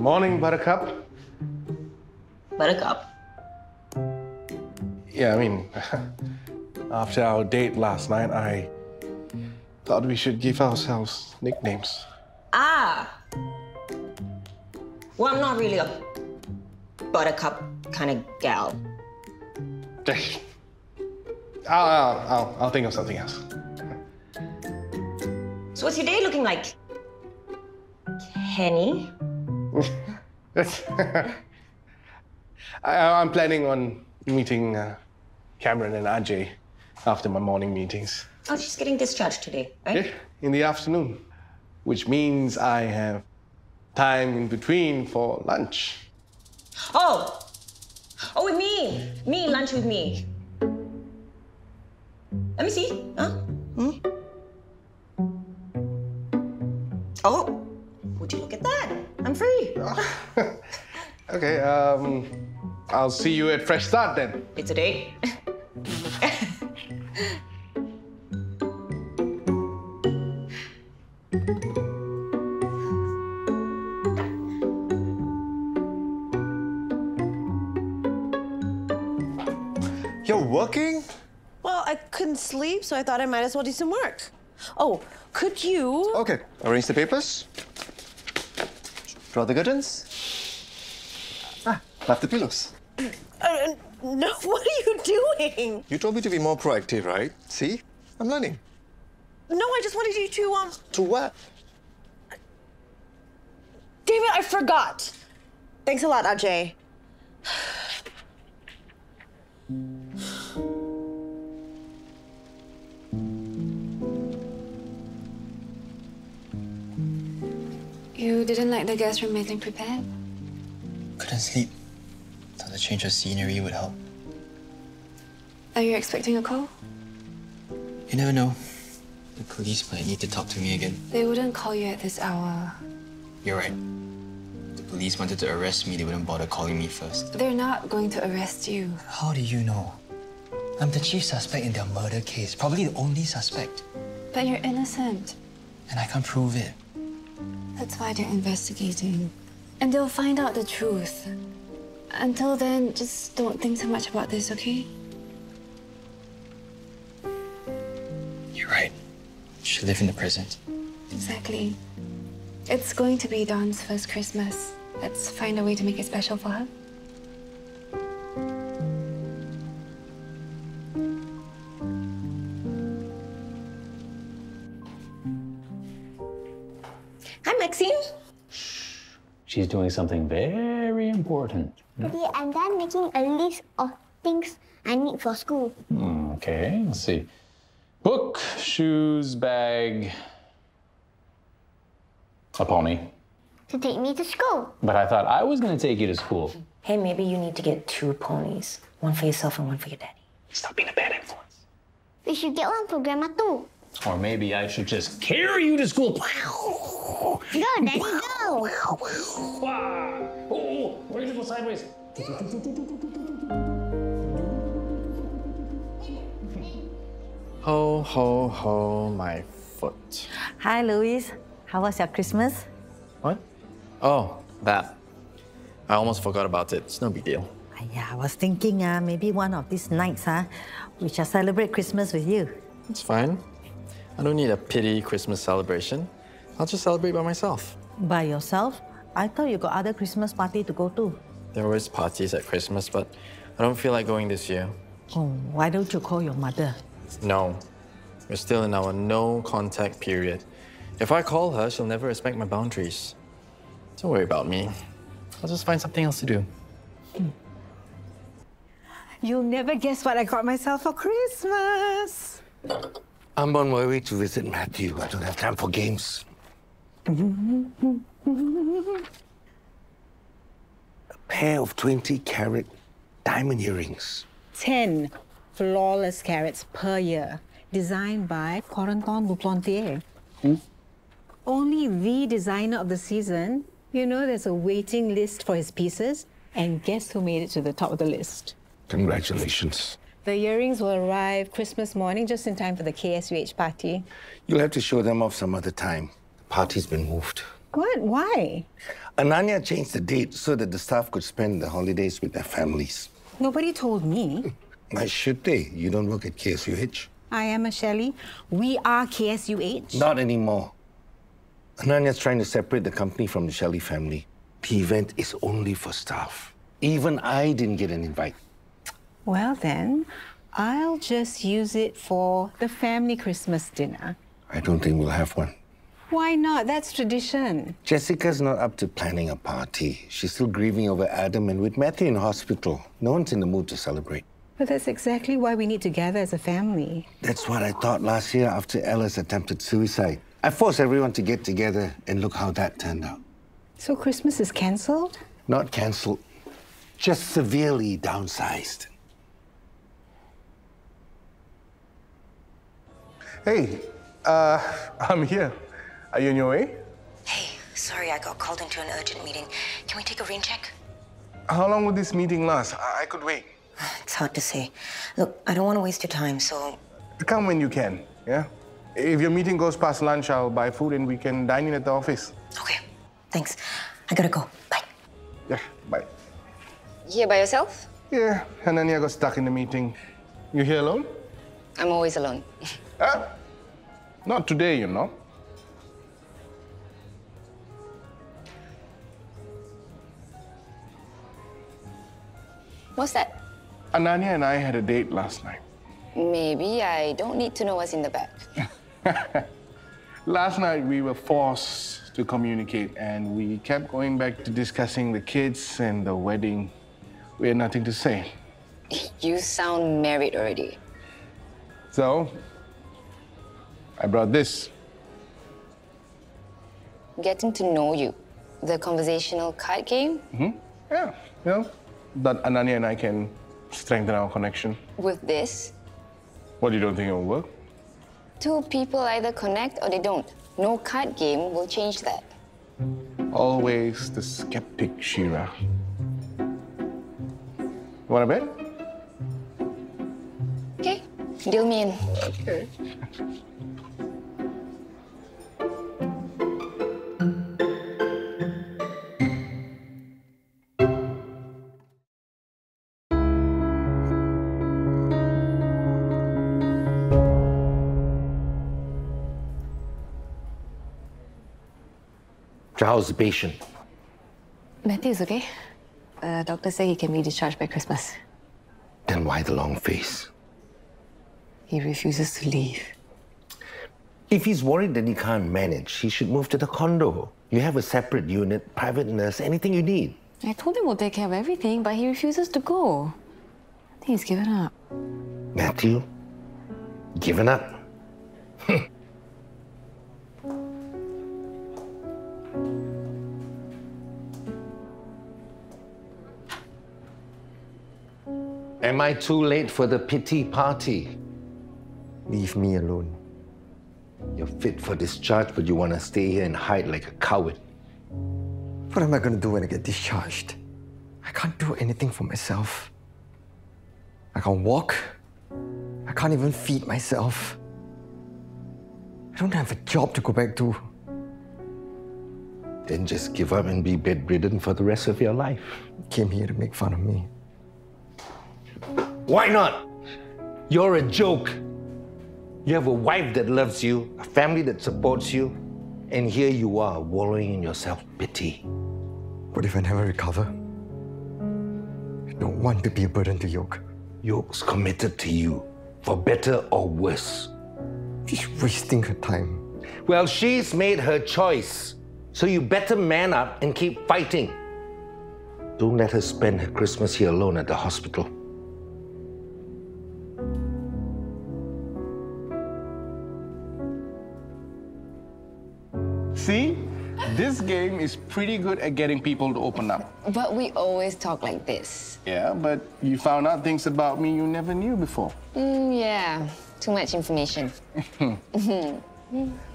Morning, Buttercup. Buttercup? Yeah, I mean, after our date last night, I thought we should give ourselves nicknames. Ah! Well, I'm not really a buttercup kind of gal. I'll think of something else. So what's your day looking like? Kenny? I'm planning on meeting Cameron and Ajay after my morning meetings. Oh, she's getting discharged today, right? Yeah, in the afternoon, which means I have time in between for lunch. Oh! Oh, with me! Me, lunch with me. Let me see. Huh? Hmm? Oh! Would you look at that? I'm free. Okay, I'll see you at Fresh Start then. It's a date. You're working? Well, I couldn't sleep, so I thought I might as well do some work. Oh, could you... Okay, arrange the papers. Draw the curtains. Left the pillows. No, what are you doing? You told me to be more proactive, right? See? I'm learning. No, I just wanted you to, To what? Damn it, I forgot. Thanks a lot, Ajay. You didn't like the guest room getting prepared? Couldn't sleep. Thought the change of scenery would help. Are you expecting a call? You never know. The police might need to talk to me again. They wouldn't call you at this hour. You're right. The police wanted to arrest me, they wouldn't bother calling me first. They're not going to arrest you. How do you know? I'm the chief suspect in their murder case, probably the only suspect. But you're innocent. And I can't prove it. That's why they're investigating. And they'll find out the truth. Until then, just don't think so much about this, okay? You're right. Should live in the present. Exactly. It's going to be Dawn's first Christmas. Let's find a way to make it special for her. Hi, Maxine. She's doing something very important. Daddy, I'm done making a list of things I need for school. Okay, let's see. Book, shoes, bag, a pony. To take me to school. But I thought I was going to take you to school. Hey, maybe you need to get 2 ponies. One for yourself and one for your daddy. Stop being a bad influence. We should get one for Grandma too. Or maybe I should just carry you to school. Go, Daddy, go! Oh, we're going to go sideways. Ho, ho, ho, my foot. Hi, Louise. How was your Christmas? What? Oh, that. I almost forgot about it. It's no big deal. Yeah, I was thinking maybe one of these nights we shall celebrate Christmas with you. It's fine. I don't need a pity Christmas celebration. I'll just celebrate by myself. By yourself? I thought you got other Christmas party to go to. There are always parties at Christmas, but I don't feel like going this year. Oh, why don't you call your mother? No. We're still in our no-contact period. If I call her, she'll never respect my boundaries. Don't worry about me. I'll just find something else to do. You'll never guess what I got myself for Christmas. I'm on my way to visit Matthew. I don't have time for games. A pair of 20-carat diamond earrings. 10 flawless carats per year, designed by Confronting. Only the designer of the season. You know, there's a waiting list for his pieces, and guess who made it to the top of the list? Congratulations. The earrings will arrive Christmas morning, just in time for the KSUH party. You'll have to show them off some other time. The party's been moved. What? Why? Ananya changed the date so that the staff could spend the holidays with their families. Nobody told me. Why should they? You don't work at KSUH. I am a Shelley. We are KSUH. Not anymore. Ananya's trying to separate the company from the Shelley family. The event is only for staff. Even I didn't get an invite. Well then, I'll just use it for the family Christmas dinner. I don't think we'll have one. Why not? That's tradition. Jessica's not up to planning a party. She's still grieving over Adam, and with Matthew in hospital, no one's in the mood to celebrate. But that's exactly why we need to gather as a family. That's what I thought last year after Ella's attempted suicide. I forced everyone to get together, and look how that turned out. So Christmas is cancelled? Not cancelled, just severely downsized. Hey, I'm here. Are you on your way? Hey, sorry, I got called into an urgent meeting. Can we take a rain check? How long will this meeting last? I could wait. It's hard to say. Look, I don't want to waste your time, so... Come when you can, yeah? If your meeting goes past lunch, I'll buy food and we can dine in at the office. Okay, thanks. I gotta go. Bye. Yeah, bye. Here by yourself? Yeah, Ananya got stuck in the meeting. You here alone? I'm always alone. Not today, you know. What's that? Ananya and I had a date last night. Maybe I don't need to know what's in the bag. Last night we were forced to communicate and we kept going back to discussing the kids and the wedding. We had nothing to say. You sound married already. So, I brought this. Getting to know you. The conversational card game? Yeah, you know, that Ananya and I can strengthen our connection. With this? What, you don't think it will work? Two people either connect or they don't. No card game will change that. Always the skeptic, Shira. Want a bet? Okay, deal me in. Okay. How's the patient? Matthew's okay. Doctor said he can be discharged by Christmas. Then why the long face? He refuses to leave. If he's worried that he can't manage, he should move to the condo. You have a separate unit, private nurse, anything you need. I told him we'll take care of everything, but he refuses to go. I think he's given up. Matthew? Given up? Am I too late for the pity party? Leave me alone. You're fit for discharge, but you want to stay here and hide like a coward. What am I going to do when I get discharged? I can't do anything for myself. I can't walk. I can't even feed myself. I don't have a job to go back to. Then just give up and be bedridden for the rest of your life. You came here to make fun of me. Why not? You're a joke. You have a wife that loves you, a family that supports you, and here you are, wallowing in your self-pity. What if I never recover? I don't want to be a burden to Yoke. Yoke's committed to you, for better or worse. She's wasting her time. Well, she's made her choice, so you better man up and keep fighting. Don't let her spend her Christmas here alone at the hospital. See? This game is pretty good at getting people to open up. But we always talk like this. Yeah, but you found out things about me you never knew before. Yeah, too much information.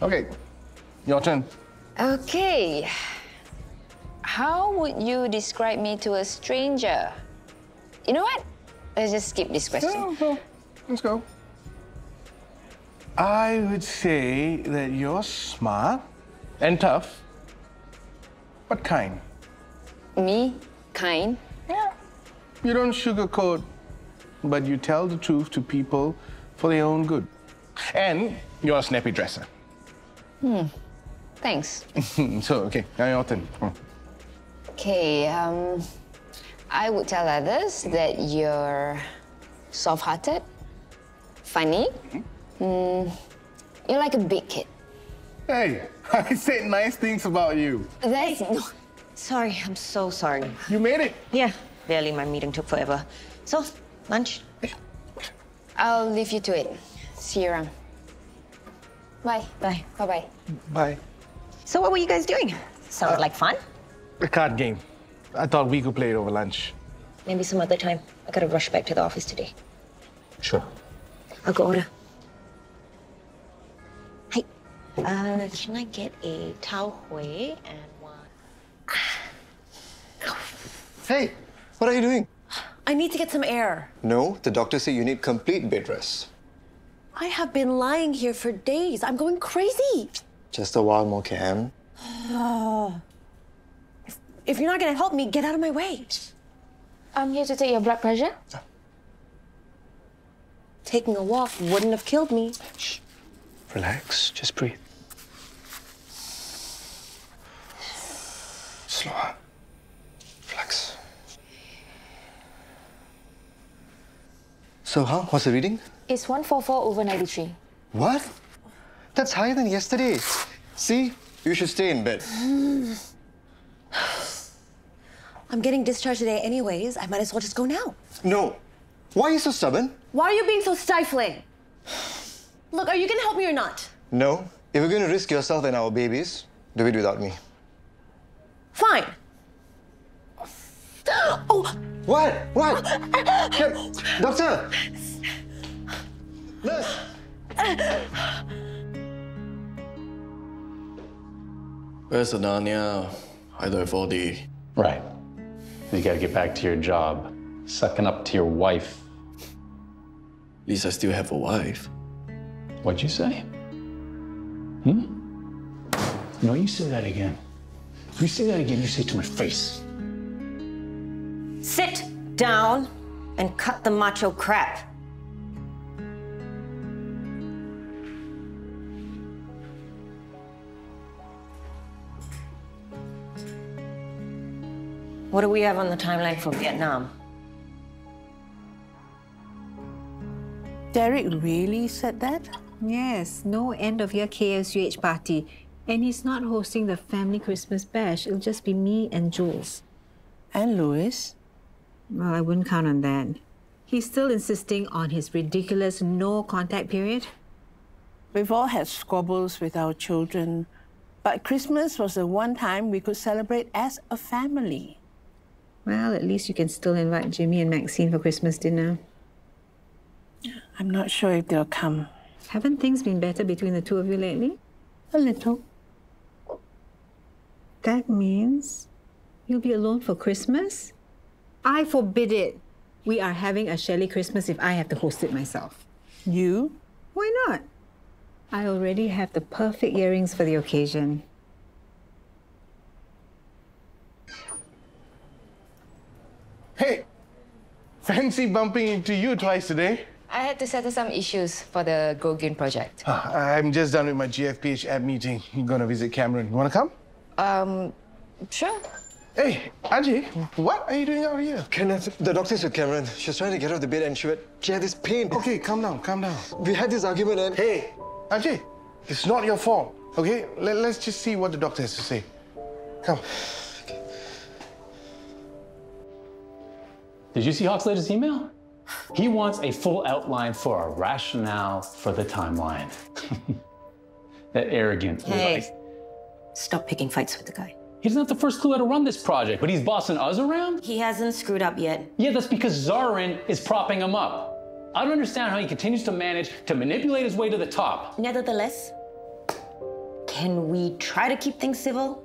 Okay, your turn. Okay. How would you describe me to a stranger? You know what? Let's just skip this question. Yeah, let's go. I would say that you're smart and tough What kind? Me? Kind? Yeah. You don't sugarcoat, but you tell the truth to people for their own good. And you're a snappy dresser. Thanks. So, okay, now your turn. Okay, I would tell others that you're soft-hearted, funny. You're like a big kid. Hey, I said nice things about you. That's... Sorry, I'm so sorry. You made it. Yeah, barely. My meeting took forever. So, lunch? I'll leave you to it. See you around. Bye. Bye. Bye-bye. Bye. So what were you guys doing? Sounds like fun. A card game. I thought we could play it over lunch. Maybe some other time. I gotta rush back to the office today. Sure. I'll go order. Hey, can I get a tau hui and one? Hey, what are you doing? I need to get some air. No, the doctor said you need complete bed rest. I have been lying here for days. I'm going crazy. Just a while more, Cam. If you're not going to help me, get out of my way. I'm here to take your blood pressure. Taking a walk wouldn't have killed me. Shh. Relax, just breathe. Slower. Relax. So, what's the reading? It's 144 over 93. What? That's higher than yesterday. See? You should stay in bed. I'm getting discharged today anyways. I might as well just go now. No. Why are you so stubborn? Why are you being so stifling? Look, are you going to help me or not? No. If you're going to risk yourself and our babies, do it without me. Fine. Oh! What? What? Doctor! Nurse! Where's Ananya? Either 4D. Right. You gotta get back to your job, sucking up to your wife. At least I still have a wife. What'd you say? No, you say that again. You say that again, you say it to my face. Sit down and cut the macho crap. What do we have on the timeline for Vietnam? Derek really said that? Yes, no end-of-year KSUH party. And he's not hosting the family Christmas bash. It'll just be me and Jules. And Louis? Well, I wouldn't count on that. He's still insisting on his ridiculous no-contact period. We've all had squabbles with our children, but Christmas was the one time we could celebrate as a family. Well, at least you can still invite Jimmy and Maxine for Christmas dinner. I'm not sure if they'll come. Haven't things been better between the two of you lately? A little. That means you'll be alone for Christmas? I forbid it. We are having a Shelley Christmas if I have to host it myself. You? Why not? I already have the perfect earrings for the occasion. Hey, fancy bumping into you twice today. I had to settle some issues for the Go Green project. I'm just done with my GFPH app meeting. I'm gonna visit Cameron. You wanna come? Sure. Hey, Ajay, what are you doing out here? Kenneth, the doctor's with Cameron. She's trying to get off the bed and she had this pain. Okay, calm down, calm down. We had this argument and... Hey, Ajay, it's not your fault, okay? Let's just see what the doctor has to say. Come. Did you see Hawk's latest email? He wants a full outline for a rationale for the timeline. That arrogant. Hey, stop picking fights with the guy. He doesn't have the first clue how to run this project, but he's bossing us around? He hasn't screwed up yet. Yeah, that's because Zarin is propping him up. I don't understand how he continues to manage to manipulate his way to the top. Nevertheless, can we try to keep things civil?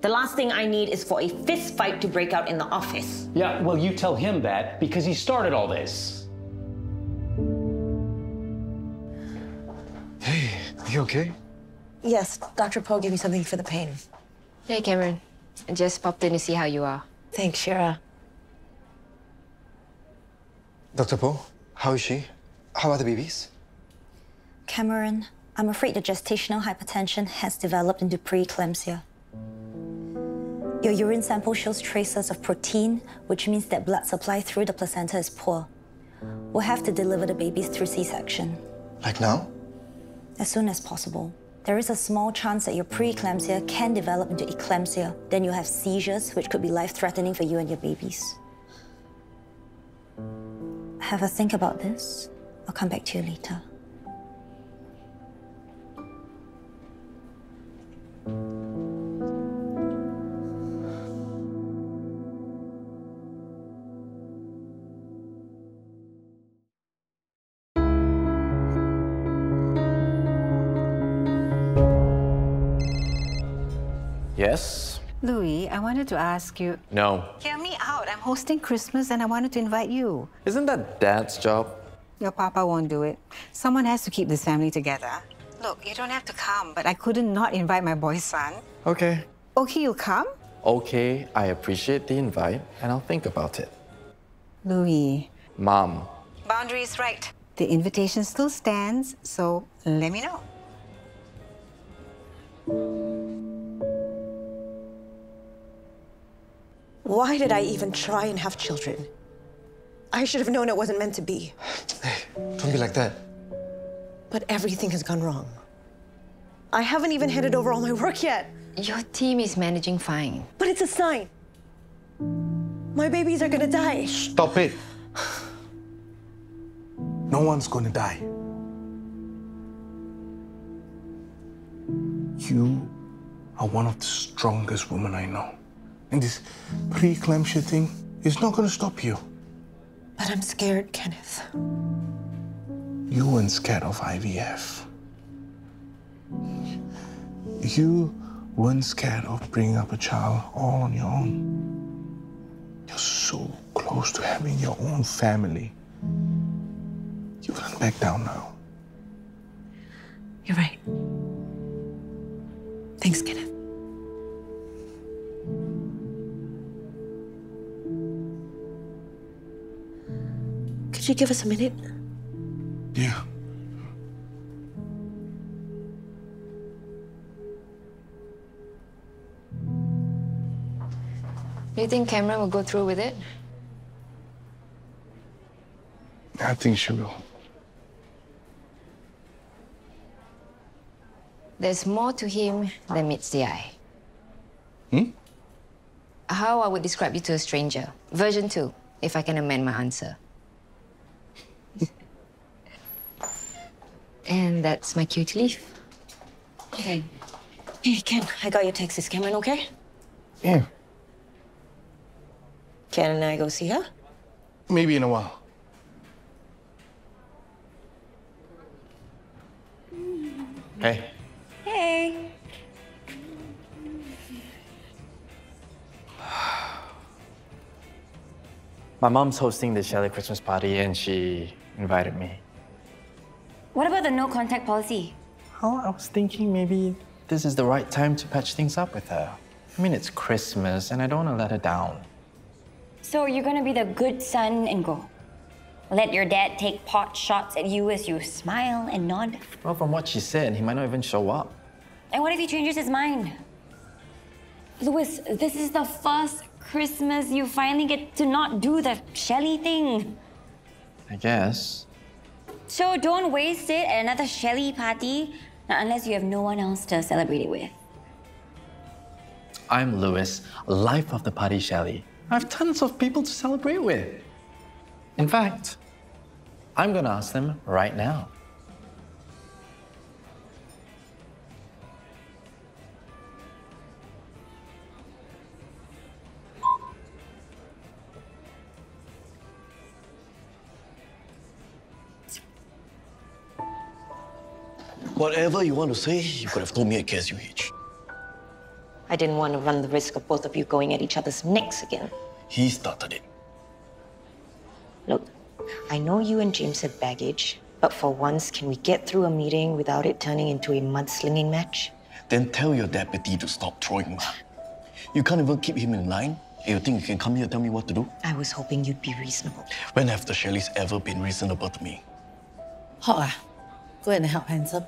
The last thing I need is for a fist fight to break out in the office. Yeah, well, you tell him that because he started all this. Hey, are you okay? Yes, Dr. Poe gave me something for the pain. Hey, Cameron. I just popped in to see how you are. Thanks, Shira. Dr. Po, how is she? How are the babies? Cameron, I'm afraid the gestational hypertension has developed into preeclampsia. Your urine sample shows traces of protein, which means that blood supply through the placenta is poor. We'll have to deliver the babies through C-section. Like now? As soon as possible. There is a small chance that your preeclampsia can develop into eclampsia. Then you'll have seizures, which could be life-threatening for you and your babies. Have a think about this. I'll come back to you later. Yes? Louis, I wanted to ask you... No. Hear me out. I'm hosting Christmas and I wanted to invite you. Isn't that Dad's job? Your papa won't do it. Someone has to keep this family together. Look, you don't have to come, but I couldn't not invite my boy's son. Okay. Okay, you'll come? Okay, I appreciate the invite, and I'll think about it. Louis. Mom. Boundary is right. The invitation still stands, so let me know. Why did I even try and have children? I should have known it wasn't meant to be. Hey, don't be like that. But everything has gone wrong. I haven't even handed over all my work yet. Your team is managing fine. But it's a sign. My babies are gonna die. Stop it. No one's gonna die. You are one of the strongest women I know. And this preeclampsia thing is not gonna stop you. But I'm scared, Kenneth. You weren't scared of IVF. You weren't scared of bringing up a child all on your own. You're so close to having your own family. You can't back down now. You're right. Thanks, Kenneth. Could you give us a minute? Yeah. Do you think Cameron will go through with it? I think she will. There's more to him than meets the eye. Hmm? How I would describe you to a stranger. Version 2, if I can amend my answer. And that's my cue to leave. Okay. Hey, Ken, I got your text. Is Cameron okay? Yeah. Can I go see her? Maybe in a while. Hey. Hey. My mom's hosting the Shelley Christmas party, and she invited me. What about the no contact policy? Oh, I was thinking maybe this is the right time to patch things up with her. I mean, it's Christmas, and I don't want to let her down. So you're gonna be the good son and go? Let your dad take pot shots at you as you smile and nod? Well, from what she said, he might not even show up. And what if he changes his mind? Louis, this is the first Christmas you finally get to not do the Shelley thing. I guess. So don't waste it at another Shelley party, unless you have no one else to celebrate it with. I'm Louis, life of the party Shelley. I have tons of people to celebrate with. In fact, I'm gonna ask them right now. Whatever you want to say, you could have told me at KSUH. I didn't want to run the risk of both of you going at each other's necks again. He started it. Look, I know you and James had baggage, but for once, can we get through a meeting without it turning into a mudslinging match? Then tell your deputy to stop throwing mud. You can't even keep him in line? And you think you can come here and tell me what to do? I was hoping you'd be reasonable. When have the Shelleys ever been reasonable to me? Hawk, go and help Handsome.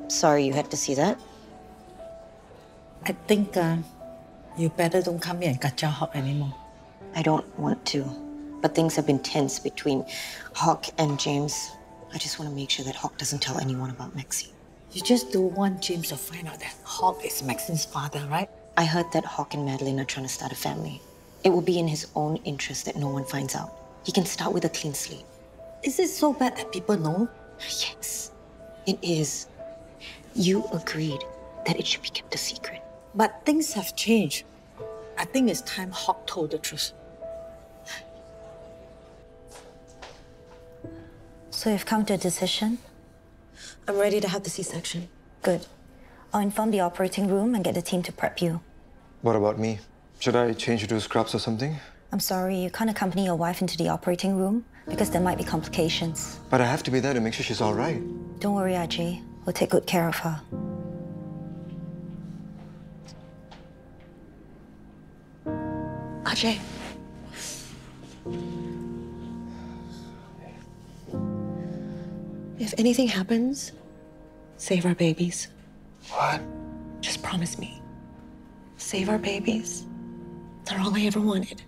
Sorry you had to see that. I think you better don't come here and kacau Hawk anymore. I don't want to, but things have been tense between Hawk and James. I just want to make sure that Hawk doesn't tell anyone about Maxine. You just don't want James to find out that Hawk is Maxine's father, right? I heard that Hawk and Madeline are trying to start a family. It will be in his own interest that no one finds out. He can start with a clean slate. Is it so bad that people know? Yes, it is. You agreed that it should be kept a secret. But things have changed. I think it's time Hawk told the truth. So you've come to a decision? I'm ready to have the C-section. Good. I'll inform the operating room and get the team to prep you. What about me? Should I change into scrubs or something? I'm sorry, you can't accompany your wife into the operating room because there might be complications. But I have to be there to make sure she's all right. Don't worry, Ajay. We'll take good care of her. Ajay. If anything happens, save our babies. What? Just promise me. Save our babies. They're all I ever wanted.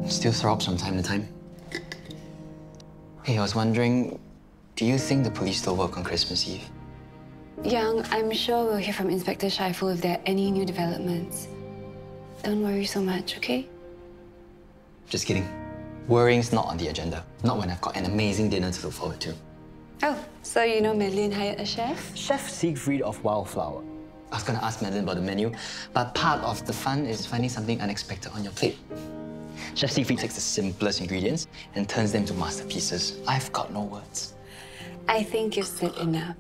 Still throbs from time to time. Hey, I was wondering, do you think the police still work on Christmas Eve? Young, I'm sure we'll hear from Inspector Shaiful if there are any new developments. Don't worry so much, okay? Just kidding. Worrying's not on the agenda. Not when I've got an amazing dinner to look forward to. Oh, so you know Madeline hired a chef? Chef Siegfried of Wildflower. I was gonna ask Madeline about the menu, but part of the fun is finding something unexpected on your plate. Chef Siegfried takes the simplest ingredients and turns them to masterpieces. I've got no words. I think you've said enough.